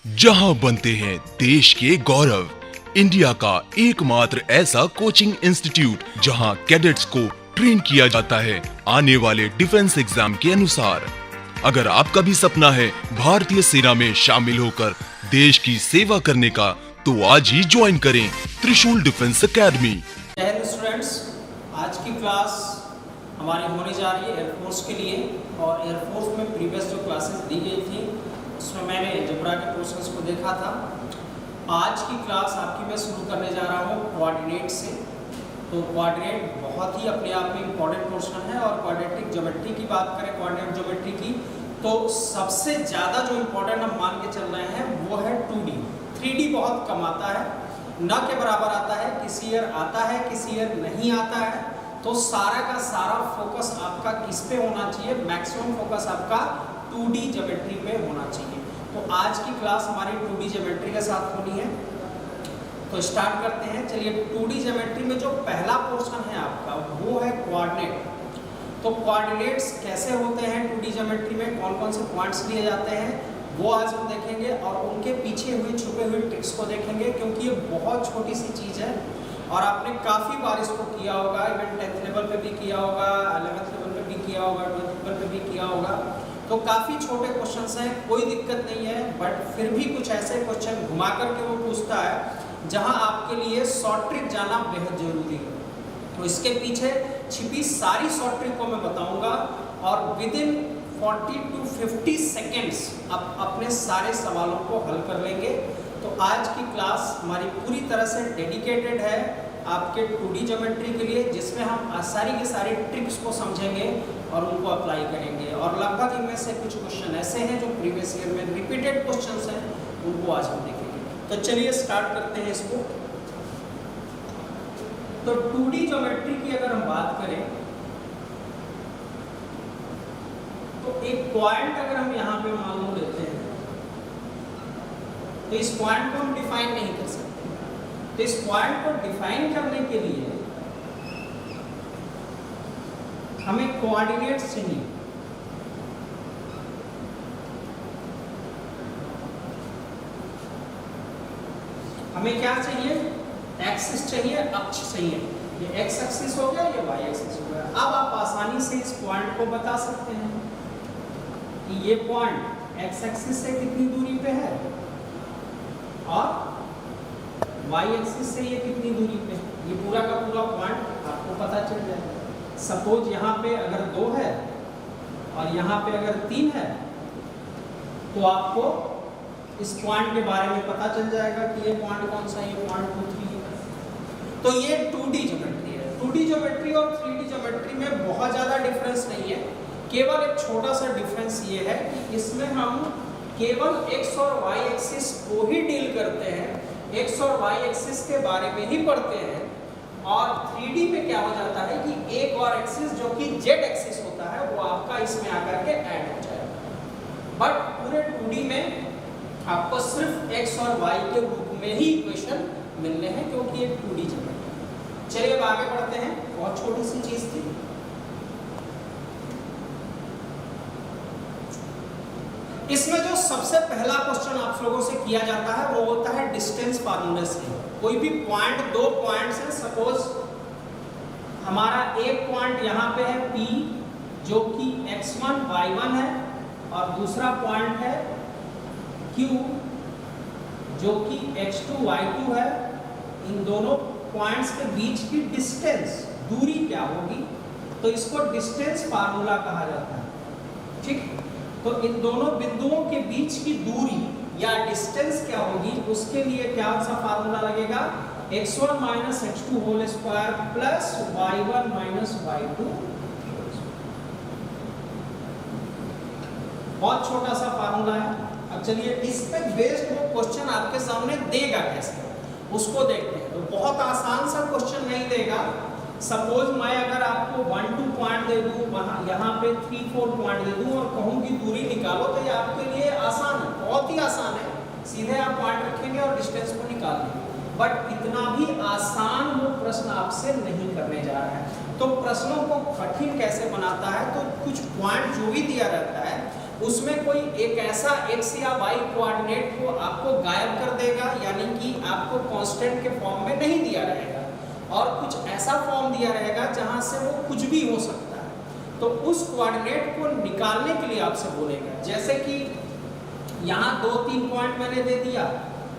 जहां बनते हैं देश के गौरव, इंडिया का एकमात्र ऐसा कोचिंग इंस्टीट्यूट जहां कैडेट्स को ट्रेन किया जाता है आने वाले डिफेंस एग्जाम के अनुसार। अगर आपका भी सपना है भारतीय सेना में शामिल होकर देश की सेवा करने का, तो आज ही ज्वाइन करें त्रिशूल डिफेंस एकेडमी। हेलो स्टूडेंट्स, आज की क्लास हमारी होने जा रही है एयरफोर्स के लिए। और एयरफोर्स में प्रीवियस जो क्लासेस दी गई थी उसमें मैंने जबरा के क्वेश्चंस को देखा था। आज की क्लास आपकी मैं शुरू करने जा रहा हूँ कोऑर्डिनेट से। तो कोऑर्डिनेट बहुत ही अपने आप में इम्पॉर्टेंट पोर्शन है। और क्वाड्रेटिक ज्योमेट्री की बात करें, कोऑर्डिनेट ज्योमेट्री की, तो सबसे ज़्यादा जो इम्पोर्टेंट हम मान के चल रहे हैं वो है 2D। 3D बहुत कम आता है, न के बराबर आता है, किसी ईयर आता है, किसी ईयर नहीं आता है। तो सारा का सारा फोकस आपका किस पे होना चाहिए? मैक्सिमम फोकस आपका 2D ज्योमेट्री पे होना चाहिए। तो आज की क्लास हमारी 2D ज्योमेट्री के साथ होनी है। तो स्टार्ट करते हैं। चलिए, 2D ज्योमेट्री में जो पहला पोर्शन है आपका वो है कोऑर्डिनेट। तो कोऑर्डिनेट्स कैसे होते हैं 2D ज्योमेट्री में, कौन कौन से पॉइंट्स लिए जाते हैं, वो आज हम देखेंगे। और उनके पीछे हुए छुपे हुए ट्रिक्स को देखेंगे, क्योंकि ये बहुत छोटी सी चीज़ है और आपने काफ़ी बार इसको किया होगा। इवन 10th लेवल पे भी किया होगा, 11th लेवल पे भी किया होगा, 12th लेवल पे भी किया होगा। तो काफ़ी छोटे क्वेश्चंस हैं, कोई दिक्कत नहीं है। बट फिर भी कुछ ऐसे क्वेश्चन घुमा करके वो पूछता है जहां आपके लिए शॉर्ट ट्रिक जाना बेहद जरूरी है। तो इसके पीछे छिपी सारी शॉर्ट ट्रिक को मैं बताऊंगा और विद इन 40 to 50 सेकेंड्स आप अपने सारे सवालों को हल कर लेंगे। तो आज की क्लास हमारी पूरी तरह से डेडिकेटेड है आपके 2D ज्योमेट्री के लिए, जिसमें हम सारी की सारी ट्रिक्स को समझेंगे और उनको अप्लाई करेंगे। और लगभग इनमें से कुछ क्वेश्चन ऐसे हैं जो प्रीवियस ईयर में रिपीटेड क्वेश्चंस हैं, उनको आज हम देखेंगे। तो चलिए स्टार्ट करते हैं इसको। तो 2D ज्योमेट्री की अगर हम बात करें तो एक पॉइंट अगर हम यहाँ पे मान लो लेते हैं, तो इस पॉइंट को हम डिफाइन नहीं कर सकते। तो इस पॉइंट को डिफाइन करने के लिए हमें कोऑर्डिनेट्स चाहिए। हमें क्या चाहिए? एक्सिस चाहिए, अक्ष चाहिए। ये एक्स एक्सिस हो गया, ये वाई एक्सिस हो गया। अब आप आसानी से इस पॉइंट को बता सकते हैं कि ये पॉइंट एक्स एक्सिस से कितनी दूरी पे है और वाई एक्सिस से ये कितनी दूरी पे है। ये पूरा का पूरा पॉइंट आपको पता चल जाएगा। सपोज यहाँ पे अगर 2 है और यहाँ पे अगर 3 है, तो आपको इस पॉइंट के बारे में पता चल जाएगा कि ये पॉइंट कौन सा है, ये पॉइंट 2, 3 है। तो ये 2D ज्योमेट्री है। 2D ज्योमेट्री और 3D ज्योमेट्री में बहुत ज़्यादा डिफरेंस नहीं है। केवल एक छोटा सा डिफरेंस ये है कि इसमें हम केवल एक्स और वाई एक्सिस को ही डील करते हैं, एक्स और वाई एक्सिस के बारे में ही पढ़ते हैं। और 3D में क्या हो जाता है कि एक और एक्सिस जो कि जेड एक्सिस होता है वो आपका इसमें आकर के ऐड हो जाएगा। बट पूरे 2D में आपको सिर्फ एक्स और वाई के रूप में ही इक्वेशन मिलने हैं, क्योंकि ये 2D ज्योमेट्री। चलिए अब आगे बढ़ते हैं। बहुत छोटी सी चीज थी। इसमें जो सबसे पहला क्वेश्चन आप लोगों से किया जाता है वो होता है डिस्टेंस फार्मूले से। कोई भी पॉइंट, 2 पॉइंट्स हैं, सपोज हमारा एक पॉइंट यहाँ पे है P जो कि x1 y1 है, और दूसरा पॉइंट है Q जो कि x2 y2 है। इन दोनों पॉइंट्स के बीच की डिस्टेंस, दूरी क्या होगी? तो इसको डिस्टेंस फार्मूला कहा जाता है। ठीक, तो इन दोनों बिंदुओं के बीच की दूरी या डिस्टेंस क्या होगी, उसके लिए क्या सा फार्मूला लगेगा? x1 minus x2 whole square plus y1 minus y2। बहुत छोटा सा फार्मूला है। अब चलिए इस पे बेस्ड वो क्वेश्चन आपके सामने देगा कैसे, उसको देखते हैं। तो बहुत आसान सा क्वेश्चन नहीं देगा। सपोज मैं अगर आपको 1, 2 पॉइंट दे दूं, वहाँ यहाँ पे 3, 4 पॉइंट दे दूं और कहूँ कि दूरी निकालो, तो ये आपके लिए आसान है, बहुत ही आसान है। सीधे आप पॉइंट रखेंगे और डिस्टेंस को निकाल लेंगे। बट इतना भी आसान वो प्रश्न आपसे नहीं करने जा रहा है। तो प्रश्नों को कठिन कैसे बनाता है? तो कुछ पॉइंट जो भी दिया रहता है उसमें कोई एक ऐसा x या y कोऑर्डिनेट को आपको गायब कर देगा, यानी कि आपको कांस्टेंट के फॉर्म में नहीं दिया रहेगा और कुछ ऐसा फॉर्म दिया रहेगा जहां से वो कुछ भी हो सकता है। तो उस कोऑर्डिनेट को निकालने के लिए आपसे बोलेगा, जैसे कि यहाँ 2-3 पॉइंट मैंने दे दिया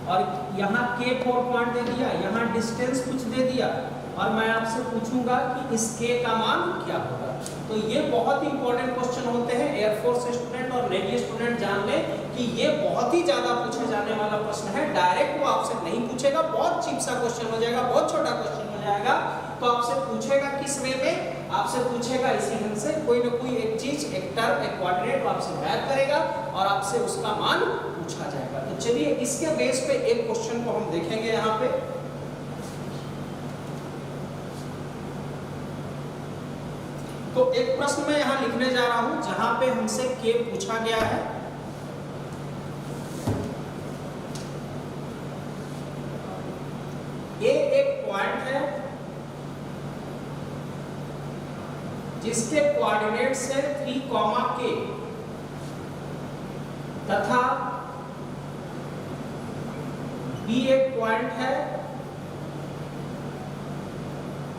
और यहाँ k 4 पॉइंट दे दिया, यहाँ डिस्टेंस कुछ दे दिया और मैं आपसे पूछूंगा कि इस k का मान क्या होगा। तो ये बहुत ही इंपॉर्टेंट क्वेश्चन होते हैं, एयरफोर्स स्टूडेंट और नेवी स्टूडेंट जान ले कि ये बहुत ही ज्यादा पूछे जाने वाला प्रश्न है। डायरेक्ट वो आपसे नहीं पूछेगा, बहुत चीप सा क्वेश्चन हो जाएगा, बहुत छोटा क्वेश्चन हो जाएगा। तो आपसे पूछेगा किस वे में, आपसे पूछेगा इसी ढंग से, कोई ना कोई एक चीज, एक टर्म, एक कोऑर्डिनेट आपसे गायब करेगा और आपसे उसका मान पूछा जाएगा। तो चलिए इसके बेस पे एक क्वेश्चन को हम देखेंगे यहाँ पे। तो एक प्रश्न मैं यहाँ लिखने जा रहा हूं जहां पे हमसे k पूछा गया है। ये एक पॉइंट है जिसके कोऑर्डिनेट्स है 3, k तथा B एक पॉइंट है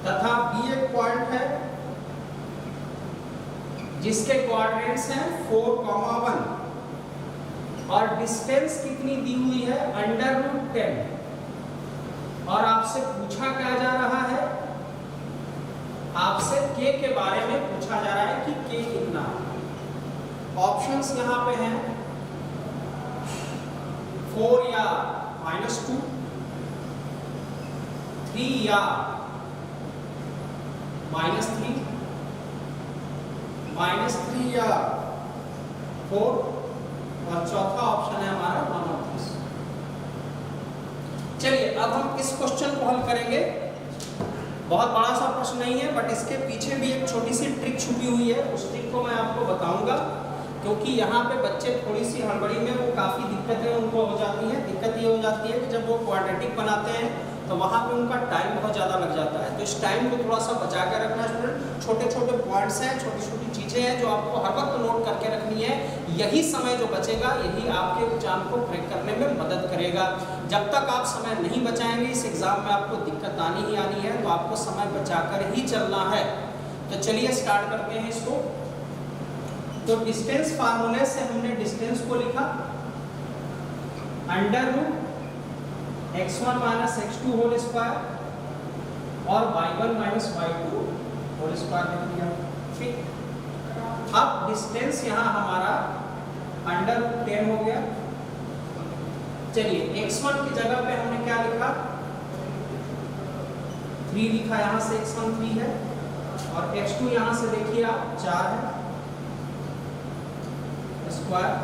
तथा B एक पॉइंट है जिसके कोऑर्डिनेट्स हैं 4, 1 और डिस्टेंस कितनी दी हुई है √10 और आपसे पूछा क्या जा रहा है, आपसे k के बारे में पूछा जा रहा है कि k कितना है। ऑप्शंस यहाँ पे हैं 4 या -2, 3 या -3, -3 या 4 और चौथा ऑप्शन है हमारा 1 और 3। चलिए अब हम इस क्वेश्चन को हल करेंगे। बहुत बड़ा सा प्रश्न नहीं है, बट इसके पीछे भी एक छोटी सी ट्रिक छुपी हुई है। उस ट्रिक को मैं आपको बताऊंगा, क्योंकि यहाँ पे बच्चे थोड़ी सी हड़बड़ी में वो काफ़ी दिक्कतें उनको हो जाती हैं। दिक्कत ये हो जाती है कि जब वो क्वाड्रेटिक बनाते हैं तो वहाँ पे उनका टाइम बहुत ज़्यादा लग जाता है। तो इस टाइम को थोड़ा सा बचा के रखना स्टूडेंट। छोटे छोटे पॉइंट्स हैं, छोटी छोटी चीज़ें हैं जो आपको हर वक्त नोट करके रखनी है। यही समय जो बचेगा यही आपके एग्जाम को क्रैक करने में मदद करेगा। जब तक आप समय नहीं बचाएंगे इस एग्ज़ाम में आपको दिक्कत आनी ही आनी है, तो आपको समय बचा कर ही चलना है। तो चलिए स्टार्ट करते हैं इसको। तो डिस्टेंस फार्मूले से हमने डिस्टेंस को लिखा √x1 - x2 होल स्क्वायर और y1 - y2 होल स्क्वायर लिख दिया। ठीक, अब डिस्टेंस यहाँ हमारा √10 हो गया। चलिए x1 की जगह पे हमने क्या लिखा, 3 लिखा, यहाँ से x1 3 है और x2 यहाँ से देखिए आप 4 है स्क्वायर।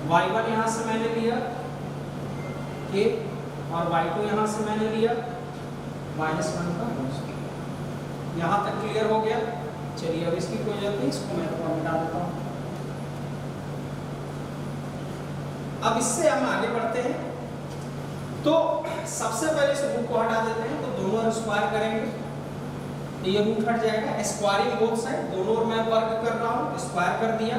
y1 यहाँ से मैंने लिया k और y2 यहाँ से मैंने लिया -1 का होल स्क्वायर। यहाँ तक क्लियर हो गया। चलिए अब इसकी कोई जरूरत नहीं, इसको मैं थोड़ा मिटा देता हूँ। अब इससे हम आगे बढ़ते हैं। तो सबसे पहले इस रूट को हटा देते हैं, तो दोनों स्क्वायर करेंगे तो ये रूट हट जाएगा। स्क्वायरिंग बोथ साइड, दोनों ओर मैं वर्क कर रहा हूँ, स्क्वायर कर दिया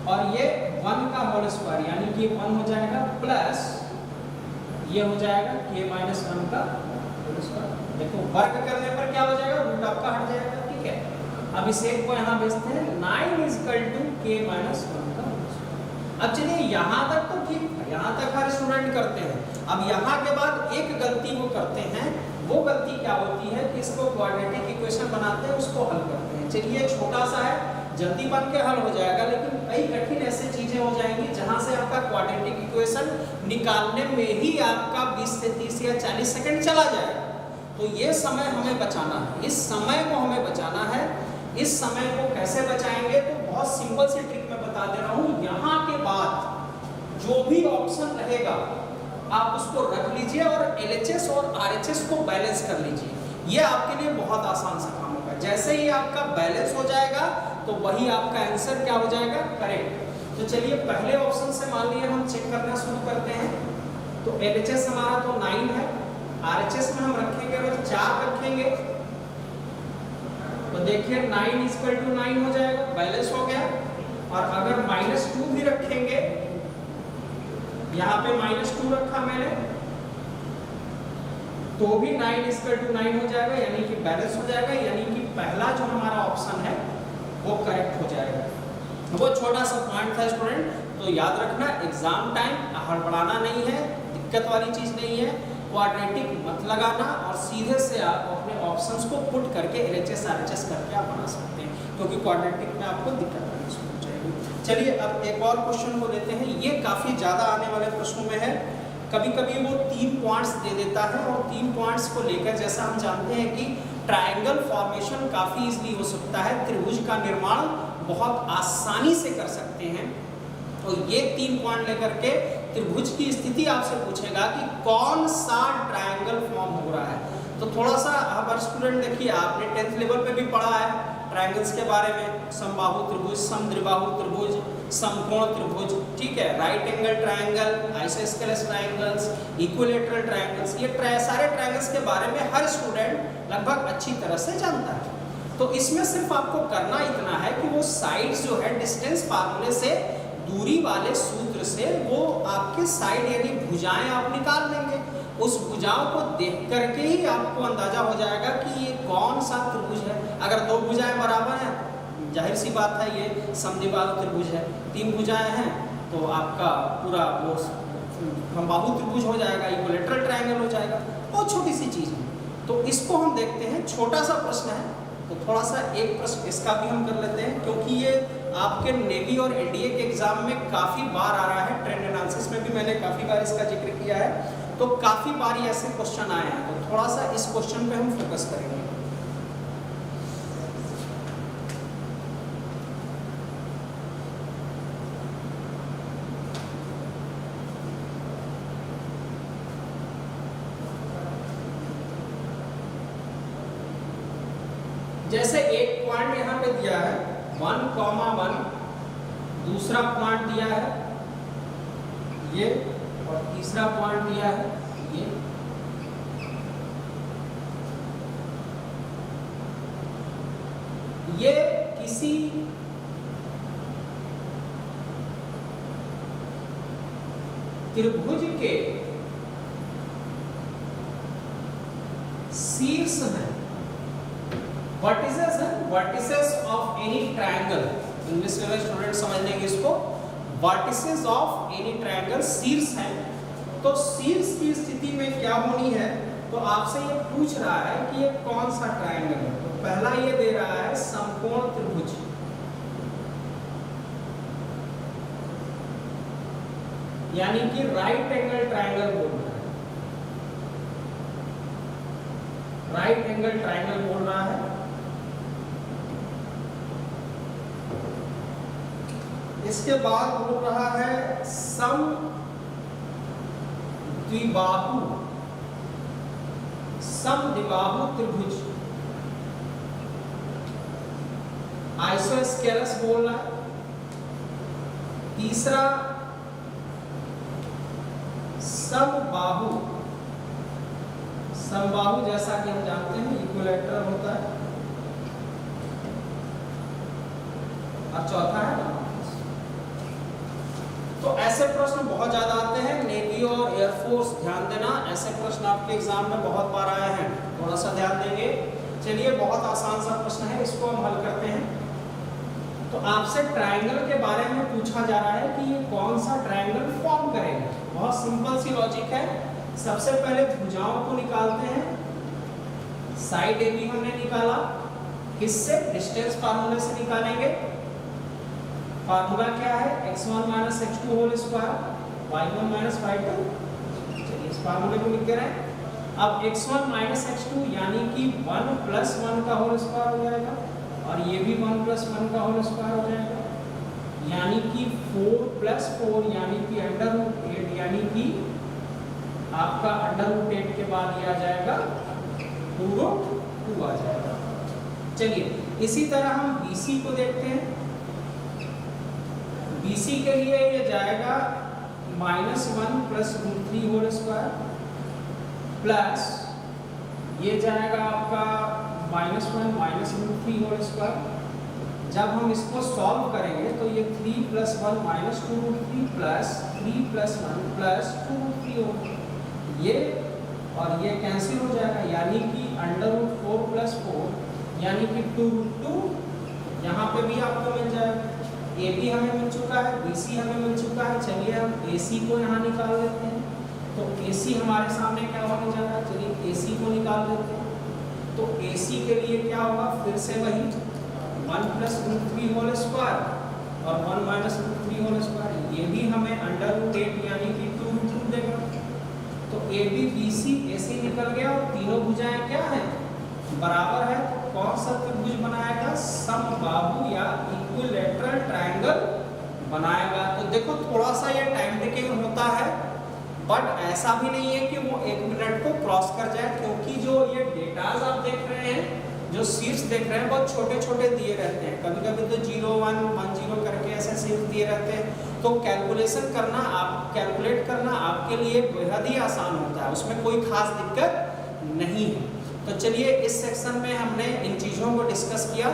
और ये 1 का होल स्क्वायर यानी कि 1 हो जाएगा प्लस ये हो जाएगा k - 1 का होल स्क्वायर। देखो वर्क करने पर क्या हो जाएगा, रूट आपका हट जाएगा। ठीक है, अब इस एक को यहाँ भेजते हैं, 9 = k - 1 का होल स्क्वायर। अब चलिए यहाँ तक तो ठीक है, यहाँ तक हर स्टूडेंट करते हैं। अब यहाँ के बाद एक गलती वो करते हैं, वो गलती क्या होती है कि इसको क्वाड्रेटिक इक्वेशन बनाते हैं, उसको हल करते हैं। चलिए छोटा सा है, जल्दी बन के हल हो जाएगा, लेकिन कई कठिन ऐसी चीजें हो जाएंगी जहां से आपका क्वाड्रेटिक इक्वेशन निकालने में ही आपका 20 से 30 या 40 सेकंड चला जाएगा। तो ये समय हमें बचाना है, इस समय को हमें बचाना है। इस समय को कैसे बचाएंगे, तो बहुत सिंपल सी ट्रिक मैं बता दे रहा हूँ। यहाँ के बाद जो भी ऑप्शन रहेगा आप उसको रख लीजिए और LHS और RHS को बैलेंस कर लीजिए। ये आपके लिए बहुत आसान सा काम होगा। जैसे ही आपका बैलेंस हो जाएगा तो वही आपका आंसर क्या हो जाएगा, करेक्ट। तो चलिए पहले ऑप्शन से मान लिए हम चेक करना शुरू करते हैं। तो LHS हमारा तो 9 है, RHS में हम रखेंगे अगर 4 रखेंगे तो देखिए 9 = 9 हो जाएगा, बैलेंस हो गया। और अगर -2 भी रखेंगे, यहाँ पे -2 रखा मैंने, तो भी 9 हो जाएगा, यानी कि बैलेंस हो जाएगा, यानी कि पहला जो हमारा ऑप्शन है वो करेक्ट हो जाएगा। वो छोटा सा पॉइंट था स्टूडेंट, तो याद रखना एग्जाम टाइम हड़बड़ाना नहीं है, दिक्कत वाली चीज नहीं है, क्वाड्रेटिक मत लगाना और सीधे से आप अपने ऑप्शंस को पुट करके LHS RHS करके आप बना सकते हैं, क्योंकि क्वाड्रेटिक में आपको दिक्कत आनी शुरू हो जाएगी। चलिए अब एक और क्वेश्चन को लेते हैं, ये काफी ज्यादा आने वाले प्रश्नों में है। कभी कभी वो 3 पॉइंट्स दे देता है और 3 पॉइंट्स को लेकर जैसा हम जानते हैं कि ट्रायंगल फॉर्मेशन काफी इजीली हो सकता है, त्रिभुज का निर्माण बहुत आसानी से कर सकते हैं। तो ये 3 पॉइंट लेकर के त्रिभुज की स्थिति आपसे पूछेगा कि कौन सा ट्रायंगल फॉर्म हो रहा है। तो थोड़ा सा हमारे स्टूडेंट देखिए, आपने 10th लेवल पे भी पढ़ा है ट्रायंगल्स के बारे में, समबाहु त्रिभुज, समद्विबाहु त्रिभुज, समकोण त्रिभुज, ठीक है, right angle triangle, isosceles triangles, equilateral triangles, ये सारे ट्रायंगल्स के बारे में हर स्टूडेंट लगभग अच्छी तरह से जानता है। तो इसमें सिर्फ आपको करना इतना है कि वो साइड्स जो है डिस्टेंस फार्मूले से, दूरी वाले सूत्र से वो आपके साइड यानी भुजाएं आप निकाल लेंगे। उस भुजाओं को देख करके ही आपको अंदाजा हो जाएगा कि ये कौन सा त्रिभुज है। अगर 2 भुजाएं बराबर हैं, जाहिर सी बात है ये समद्विबाहु त्रिभुज है। 3 भुजाएं हैं तो आपका पूरा वो समबाहु त्रिभुज हो जाएगा, इक्विलैटरल ट्रायंगल हो जाएगा। बहुत छोटी सी चीज है, तो इसको हम देखते हैं। छोटा सा प्रश्न है, तो थोड़ा सा एक प्रश्न इसका भी हम कर लेते हैं, क्योंकि ये आपके नेवी और एनडीए के एग्जाम में काफी बार आ रहा है। ट्रेंड एनालिसिस में भी मैंने काफी बार इसका जिक्र किया है, तो काफी बार ऐसे क्वेश्चन आए हैं। तो थोड़ा सा इस क्वेश्चन पे हम फोकस करेंगे। जैसे एक पॉइंट यहाँ पे दिया है 1,1, दूसरा पॉइंट दिया है ये, और तीसरा पॉइंट दिया है ये। ये किसी त्रिभुज के शीर्ष है, वर्टिसेस है, vertices of any triangle. English में स्टूडेंट समझ लेंगे इसको, वर्टिसेस ऑफ एनी ट्रायंगल शीर्ष है। तो शीर्ष की स्थिति में क्या होनी है, तो आपसे ये पूछ रहा है कि ये कौन सा ट्रायंगल है। तो पहला ये दे रहा है समकोण त्रिभुज, यानी कि राइट एंगल ट्रायंगल बोल रहा है, राइट एंगल ट्रायंगल बोल रहा है। इसके बाद बोल रहा है समद्विबाहु त्रिभुज, आइसोस्केलस बोल रहा है। तीसरा समबाहु, समबाहु जैसा कि हम जानते हैं इक्विलैटरल होता है। और चौथा है, तो ऐसे प्रश्न बहुत ज्यादा आते हैं। नेवी और एयरफोर्स, ध्यान देना, ऐसे प्रश्न आपके एग्जाम में बहुत बार आए हैं, थोड़ा सा ध्यान देंगे। चलिए बहुत आसान सा प्रश्न है, इसको हम हल करते हैं। तो आपसे ट्रायंगल के बारे में पूछा जा रहा है कि ये कौन सा ट्रायंगल फॉर्म करेगा। बहुत सिंपल सी लॉजिक है। सबसे पहले भुजाओं को निकालते हैं। साइड AB हमने निकाला, किससे? डिस्टेंस फार्मूले से निकालेंगे। फार्मूला क्या है? x1 - x2 whole square, y1 - y2। चलिए इस फार्मूले को लिख दे रहे हैं। अब x1 - x2 यानी कि 1 + 1 का होल स्क्वायर हो जाएगा, और ये भी 1 + 1 का होल स्क्वायर हो जाएगा, यानी कि 4 + 4 यानी कि √8, यानी कि आपका √8 के बाद ये आ जाएगा 2√2 आ जाएगा। चलिए इसी तरह हम BC को देखते हैं। BC के लिए ये जाएगा -1 + √3 होल स्क्वायर, प्लस ये जाएगा आपका -1 - √3 होल स्क्वायर, जब हम इसको सॉल्व करेंगे तो ये 3 + 1 - 2√3 प्लस 3 + 1 प्लस 2√3 होगा। ये और ये कैंसिल हो जाएगा, यानी कि √4 + 4 यानी कि 2√2 यहाँ पे भी आपको मिल जाएगा। ए बी हमें मिल चुका है, बी सी हमें मिल चुका है। चलिए हम ए सी को यहाँ निकाल लेते हैं। तो ए सी हमारे सामने क्या होने जा रहा है, चलिए ए सी को निकाल लेते हैं। तो ए सी के लिए क्या होगा, फिर से वही 1 + √3 होल स्क्वायर और 1 - √3 होल स्क्वायर। ये भी हमें √8 यानी कि 2√2 देगा। तो ए बी बी सी ए सी निकल गया और तीनों भुजाएं क्या है, बराबर है। तो कौन सा त्रिभुज बनाएगा, समबाहु या इक्विलैटरल ट्रायंगल बनाएगा। तो देखो थोड़ा सा ये टाइम टेकिंग होता है, बट ऐसा भी नहीं है कि वो 1 मिनट को क्रॉस कर जाए, क्योंकि जो ये डेटाज आप देख रहे हैं, जो शीट्स देख रहे हैं, बहुत छोटे छोटे दिए रहते हैं। कभी कभी तो 0 1 1 0 करके ऐसे शीट्स दिए रहते हैं। तो कैलकुलेशन करना, आप कैलकुलेट करना आपके लिए बेहद ही आसान होता है, उसमें कोई खास दिक्कत नहीं है। तो चलिए इस सेक्शन में हमने इन चीज़ों को डिस्कस किया।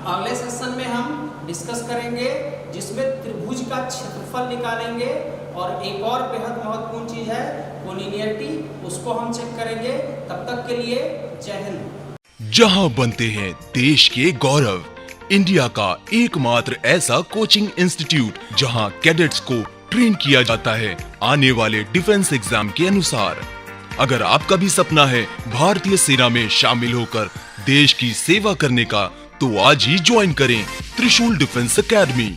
अगले सेक्शन में हम डिस्कस करेंगे जिसमें त्रिभुज का क्षेत्रफल निकालेंगे, और एक और बेहद महत्वपूर्ण चीज़ है कोलिनियरिटी, उसको हम चेक करेंगे। तब तक के लिए जय हिंद। जहां बनते हैं देश के गौरव, इंडिया का एकमात्र ऐसा कोचिंग इंस्टीट्यूट जहां कैडेट्स को ट्रेन किया जाता है आने वाले डिफेंस एग्जाम के अनुसार। अगर आपका भी सपना है भारतीय सेना में शामिल होकर देश की सेवा करने का, तो आज ही ज्वाइन करें त्रिशूल डिफेंस एकेडमी।